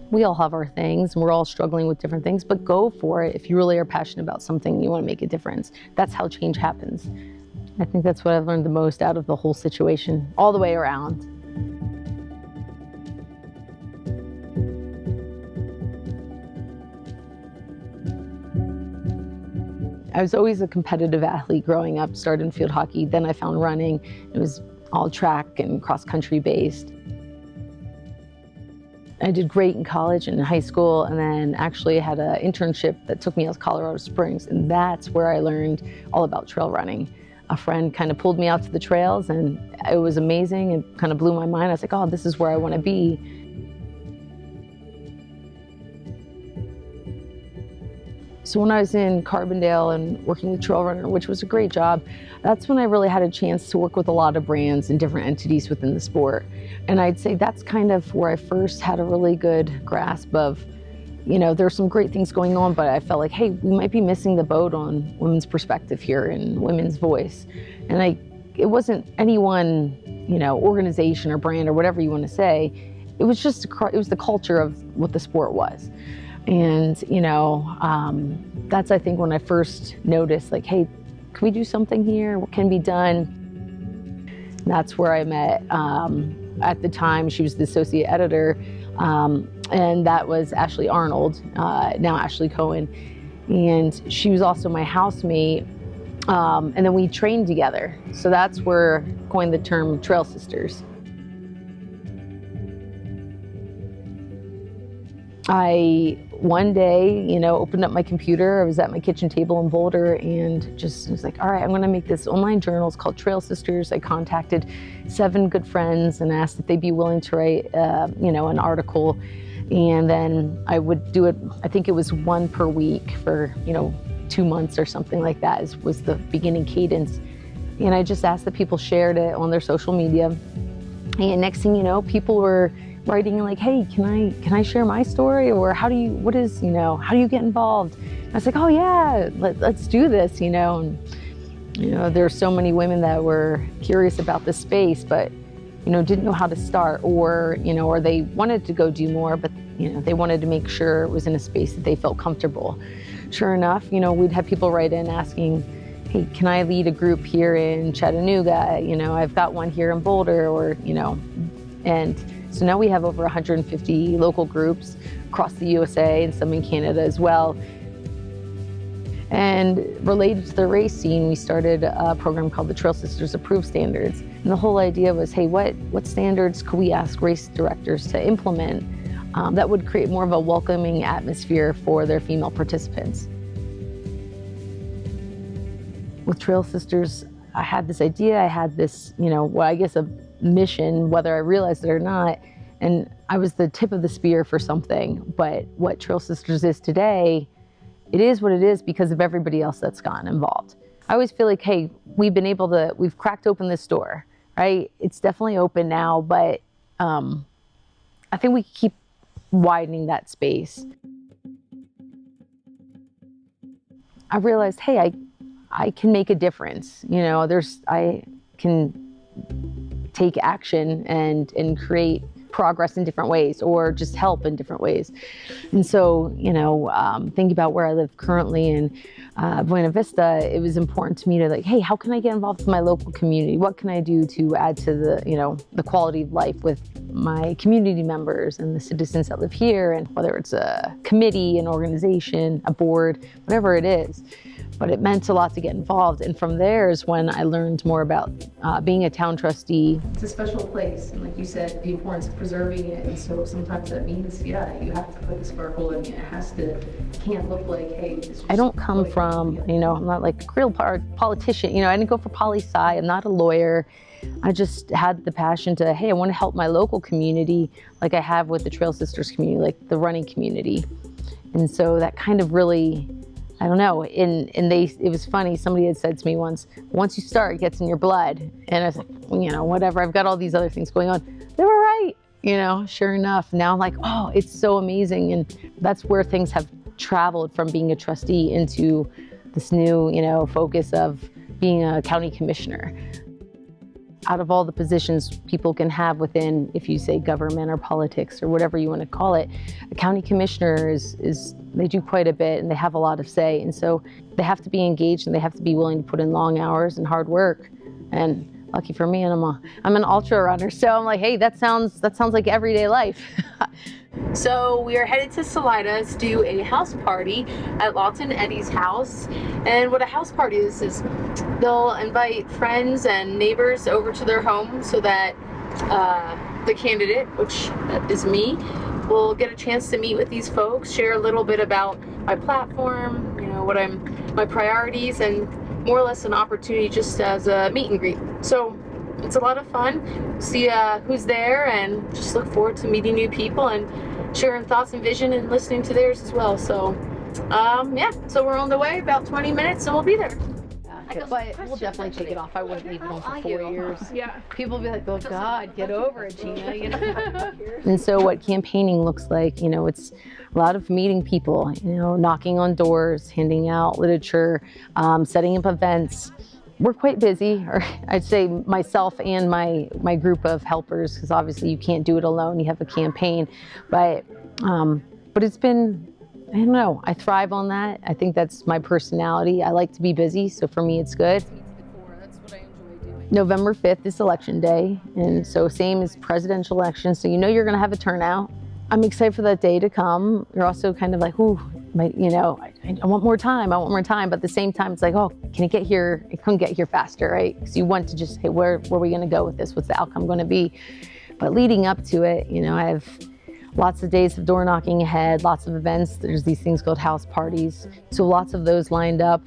We all have our things, and we're all struggling with different things, but go for it. If you really are passionate about something, you want to make a difference. That's how change happens. I think that's what I've learned the most out of the whole situation, all the way around. I was always a competitive athlete growing up, started in field hockey, then I found running. It was all track and cross-country based. I did great in college and in high school, and then actually had an internship that took me out to Colorado Springs, and that's where I learned all about trail running. A friend kind of pulled me out to the trails, and it was amazing and kind of blew my mind. I was like, oh, this is where I want to be. So when I was in Carbondale and working with Trail Runner, which was a great job, that's when I really had a chance to work with a lot of brands and different entities within the sport. And I'd say that's kind of where I first had a really good grasp of, you know, there's some great things going on, but I felt like, hey, we might be missing the boat on women's perspective here and women's voice. And it wasn't any one, you know, organization or brand or whatever you want to say. It was just, it was the culture of what the sport was. And, you know, that's, I think, when I first noticed, like, hey, can we do something here? What can be done? And that's where I met, at the time, she was the associate editor, and that was Ashley Arnold, now Ashley Cohen. And she was also my housemate, and then we trained together. So that's where I coined the term Trail Sisters. I, one day, you know, opened up my computer. I was at my kitchen table in Boulder and just was like, all right, I'm going to make this online journal. It's called Trail Sisters. I contacted 7 good friends and asked if they'd be willing to write, you know, an article. And then I would do it, I think it was 1 per week for, you know, 2 months or something like that was the beginning cadence. And I just asked that people shared it on their social media. And next thing you know, people were writing like, hey, can I share my story? Or how do you get involved? And I was like, oh yeah, let's do this, you know. And, you know, there are so many women that were curious about this space, but, you know, didn't know how to start, or, you know, or they wanted to go do more, but, you know, they wanted to make sure it was in a space that they felt comfortable. Sure enough, you know, we'd have people write in asking, hey, can I lead a group here in Chattanooga? You know, I've got one here in Boulder, or, you know, and so now we have over 150 local groups across the USA and some in Canada as well. And related to the race scene, we started a program called the Trail Sisters Approved Standards. And the whole idea was, hey, what standards could we ask race directors to implement that would create more of a welcoming atmosphere for their female participants? With Trail Sisters, I had this idea, I had this, you know, well, I guess a mission, whether I realized it or not, and I was the tip of the spear for something. But what Trail Sisters is today, it is what it is because of everybody else that's gotten involved. I always feel like, hey, we've cracked open this door, right? It's definitely open now, but I think we keep widening that space. I realized, hey, I can make a difference. You know, I can take action and create progress in different ways, or just help in different ways. And so, you know, thinking about where I live currently in Buena Vista, it was important to me to like, hey, how can I get involved with my local community? What can I do to add to the, you know, the quality of life with my community members and the citizens that live here, and whether it's a committee, an organization, a board, whatever it is. But it meant a lot to get involved. And from there is when I learned more about being a town trustee. It's a special place, and like you said, the importance of preserving it. And so sometimes that means, yeah, you have to put the sparkle in it. Can't look like, hey, this I don't come from, you know, I'm not like a real politician. You know, I didn't go for poli-sci, I'm not a lawyer. I just had the passion to, hey, I want to help my local community like I have with the Trail Sisters community, like the running community. And so that kind of really, I don't know, it was funny, somebody had said to me once you start, it gets in your blood. And I was like, you know, whatever, I've got all these other things going on. They were right, you know, sure enough. Now I'm like, oh, it's so amazing. And that's where things have traveled from being a trustee into this new, you know, focus of being a county commissioner. out of all the positions people can have within, if you say government or politics or whatever you want to call it, a county commissioner they do quite a bit and they have a lot of say. And so they have to be engaged and they have to be willing to put in long hours and hard work. And lucky for me, and I'm an ultra runner, so I'm like, hey, that sounds like everyday life. So we are headed to Salida to do a house party at Lawton Eddie's house. And what a house party is they'll invite friends and neighbors over to their home so that the candidate, which is me, will get a chance to meet with these folks, share a little bit about my platform, you know, my priorities, and more or less an opportunity just as a meet and greet. So it's a lot of fun. See who's there, and just look forward to meeting new people and sharing thoughts and vision and listening to theirs as well. So yeah, so we're on the way, about 20 minutes, and we'll be there. But we'll definitely take it off. I wouldn't leave it on for 4 years. Yeah. People will be like, oh God, get over it, Gina. You know? And so what campaigning looks like, you know, it's a lot of meeting people, you know, knocking on doors, handing out literature, setting up events. We're quite busy, or I'd say myself and my group of helpers, because obviously you can't do it alone. You have a campaign, but it's been, I don't know, I thrive on that. I think that's my personality. I like to be busy, so for me it's good. That's what I enjoy doing. November 5th is election day, and so same as presidential election, so you know you're gonna have a turnout. I'm excited for that day to come. You're also kind of like, ooh, you know, I want more time, but at the same time it's like, oh, can it get here? It couldn't get here faster, right? Because you want to just, hey, where are we gonna go with this? What's the outcome gonna be? But leading up to it, you know, I have lots of days of door knocking ahead, lots of events. There's these things called house parties. So lots of those lined up.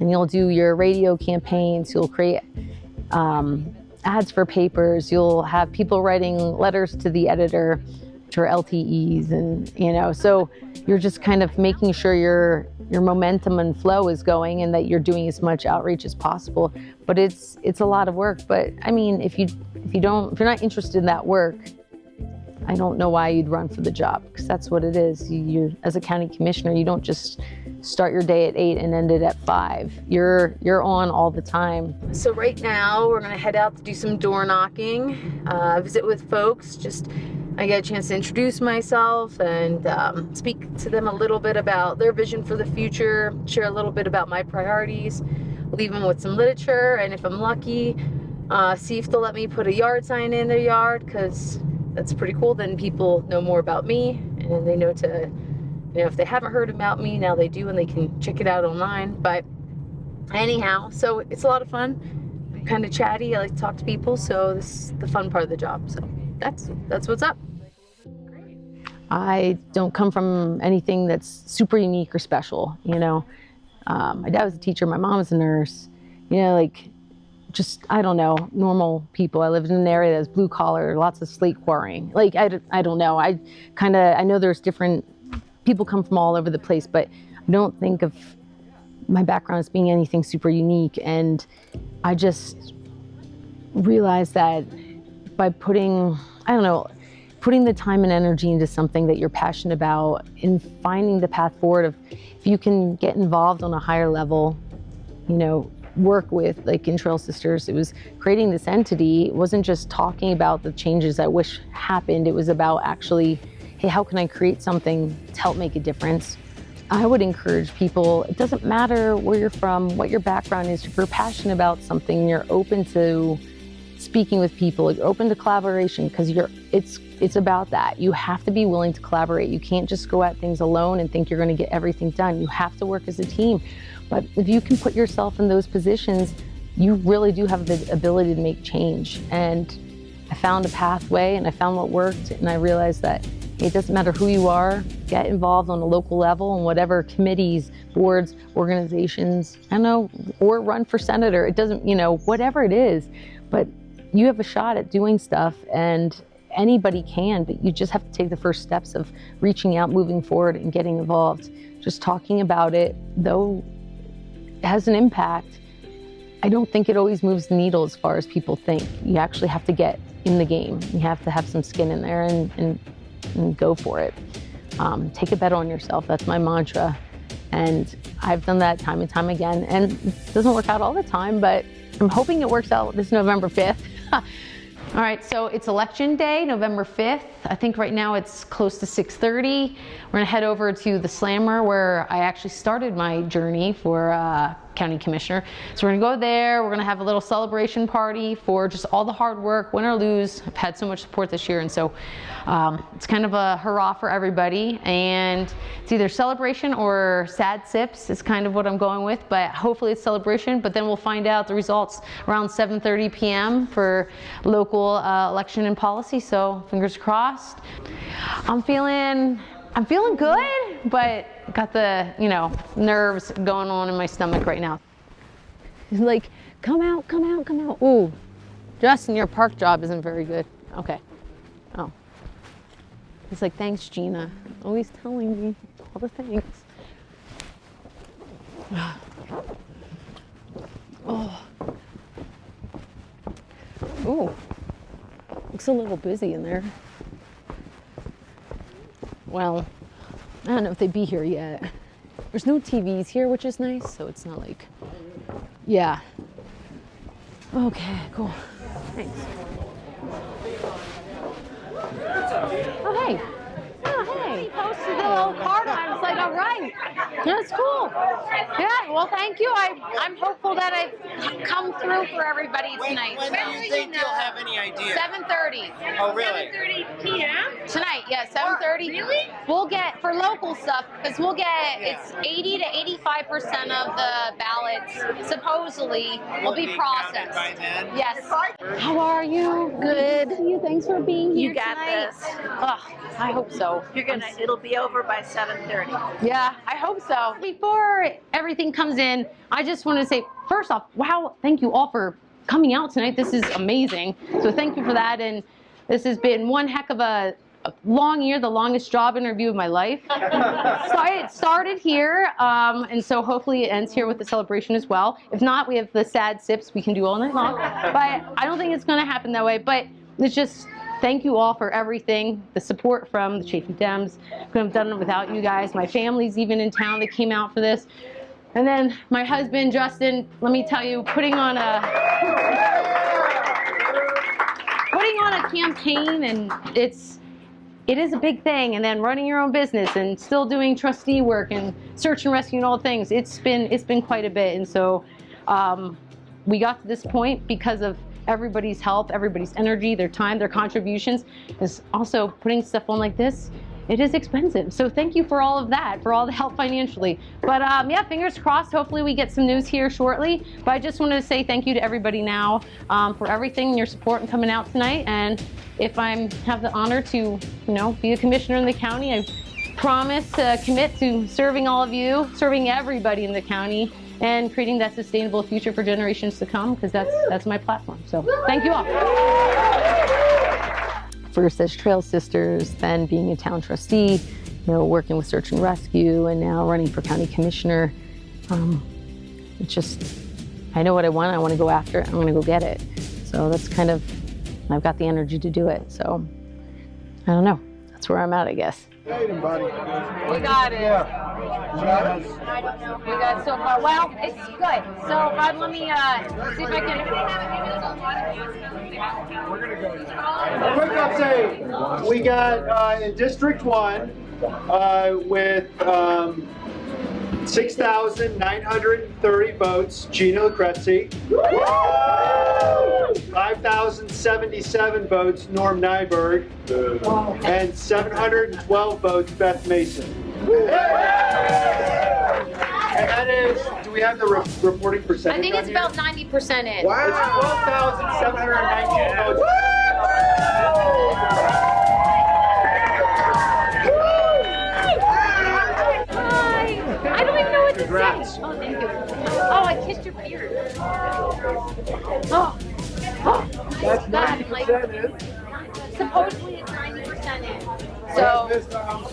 And you'll do your radio campaigns, you'll create ads for papers, you'll have people writing letters to the editor, which are LTEs, and you know, so you're just kind of making sure your momentum and flow is going and that you're doing as much outreach as possible. But it's a lot of work. But I mean, if you're not interested in that work, I don't know why you'd run for the job, because that's what it is. You as a county commissioner, you don't just start your day at 8 and end it at 5. You're on all the time. So right now we're gonna head out to do some door knocking, visit with folks. I get a chance to introduce myself and speak to them a little bit about their vision for the future, share a little bit about my priorities, leave them with some literature, and if I'm lucky, see if they'll let me put a yard sign in their yard, because that's pretty cool. Then people know more about me, and they know if they haven't heard about me, now they do, and they can check it out online. But anyhow, so it's a lot of fun. I'm kind of chatty. I like to talk to people, so this is the fun part of the job. So that's what's up. I don't come from anything that's super unique or special, you know. My dad was a teacher, my mom was a nurse, you know, like just, I don't know, normal people. I lived in an area that's blue collar, lots of slate quarrying. Like, I don't know. I know there's different, people come from all over the place, but I don't think of my background as being anything super unique. And I just realized that by putting the time and energy into something that you're passionate about and finding the path forward of, if you can get involved on a higher level, you know, work with, like in Trail Sisters, it was creating this entity. It wasn't just talking about the changes I wish happened. It was about actually, hey, how can I create something to help make a difference? I would encourage people, it doesn't matter where you're from, what your background is, if you're passionate about something, you're open to speaking with people, you're open to collaboration, because it's about that. You have to be willing to collaborate. You can't just go at things alone and think you're going to get everything done. You have to work as a team. But if you can put yourself in those positions, you really do have the ability to make change. And I found a pathway, and I found what worked, and I realized that it doesn't matter who you are, get involved on a local level in whatever committees, boards, organizations, I don't know, or run for senator. It doesn't, you know, whatever it is, but you have a shot at doing stuff, and anybody can, but you just have to take the first steps of reaching out, moving forward, and getting involved. Just talking about it, though it has an impact, I don't think it always moves the needle as far as people think. You actually have to get in the game. You have to have some skin in there and go for it. Take a bet on yourself. That's my mantra. And I've done that time and time again. And it doesn't work out all the time, but I'm hoping it works out this November 5th. All right, so it's election day, November 5th. I think right now it's close to 6:30. We're gonna head over to the Slammer where I actually started my journey for county commissioner. So we're gonna go there, we're gonna have a little celebration party for just all the hard work, win or lose. I've had so much support this year, and so it's kind of a hurrah for everybody. And it's either celebration or sad sips is kind of what I'm going with, but hopefully it's celebration, but then we'll find out the results around 7:30 p.m. for local election and policy, so fingers crossed. I'm feeling good, but got the, nerves going on in my stomach right now. He's like, come out, come out, come out. Ooh, Justin, your park job isn't very good. Okay. Oh. He's like, thanks, Gina. Always telling me all the things. Oh. Ooh. Looks a little busy in there. Well, I don't know if they'd be here yet. There's no TVs here, which is nice, so it's not like, yeah. Okay, cool. Thanks. Oh, hey. Oh, hey. Posted the little card on. I was like, all right. That's cool. Yeah, well, thank you. I'm hopeful that I've come through for everybody tonight. When do you think you'll have any idea? 7:30. Oh, really? 7:30 p.m. Tonight, yeah, 7:30. Really? We'll get, for local stuff, because we'll get, it's 80 to 85% of the ballots supposedly will be processed. By then? Yes. How are you? Good. Thanks for being here You got tonight. this. Oh, I hope so. It'll be over by 7:30. Yeah, I hope so. Before everything comes in, I just want to say, first off, wow, thank you all for coming out tonight. This is amazing. So thank you for that. And this has been one heck of a long year, the longest job interview of my life. So it started here, and so hopefully it ends here with the celebration as well. If not, we have the sad sips we can do all night long. But I don't think it's going to happen that way. But it's just, thank you all for everything, the support from the Chafee Dems. Couldn't have done it without you guys. My family's even in town that came out for this. And then my husband, Justin, let me tell you, putting on a campaign, and it is a big thing, and then running your own business and still doing trustee work and search and rescue and all things. It's been quite a bit, and so we got to this point because of everybody's help, everybody's energy, their time, their contributions. Is also putting stuff on like this. It is expensive, so thank you for all of that, for all the help financially. But yeah, fingers crossed, hopefully we get some news here shortly. But I just wanted to say thank you to everybody now for everything, your support and coming out tonight. And if I have the honor to, be a commissioner in the county, I promise to commit to serving all of you, serving everybody in the county, and creating that sustainable future for generations to come, because that's my platform. So thank you all. First as Trail Sisters, then being a town trustee, working with search and rescue, and now running for county commissioner. It's just, I know what I want. I want to go after it. I'm going to go get it. So that's kind of, I've got the energy to do it. So I don't know. That's where I'm at, I guess. Hey, buddy. We got it. Yeah. We got so far. Well, it's good. So Rod, let me see if I can. A quick update. We got in District 1 with 6,930 votes, Gina Lucrezi. 5,077 votes, Norm Nyberg. And 712 votes, Beth Mason. And that is, do we have the reporting percentage? I think it's about 90% in. Wow. It's 12,719 votes. Hi. I don't even know what to Congrats. say. Oh, thank you. Oh, I kissed your beard. Oh. That's God, 90% in. supposedly it's 90% in. So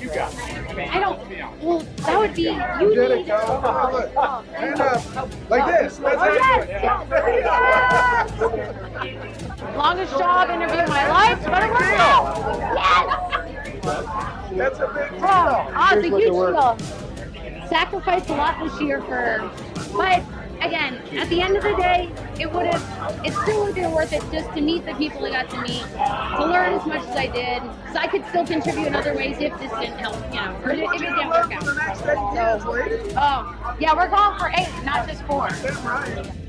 You got I don't. Well, that would be. You did it, need. go. Oh, Hand up. Like this. That's how you do it. yes. Longest job interview of my life, but it worked out. Yes. That's a big deal. Oh, it's a huge deal. Sacrificed a lot this year but again, at the end of the day, it still would have been worth it just to meet the people I got to meet, to learn as much as I did, so I could still contribute in other ways if this didn't help, if it didn't work out. So, oh, yeah, we're going for 8, not just 4.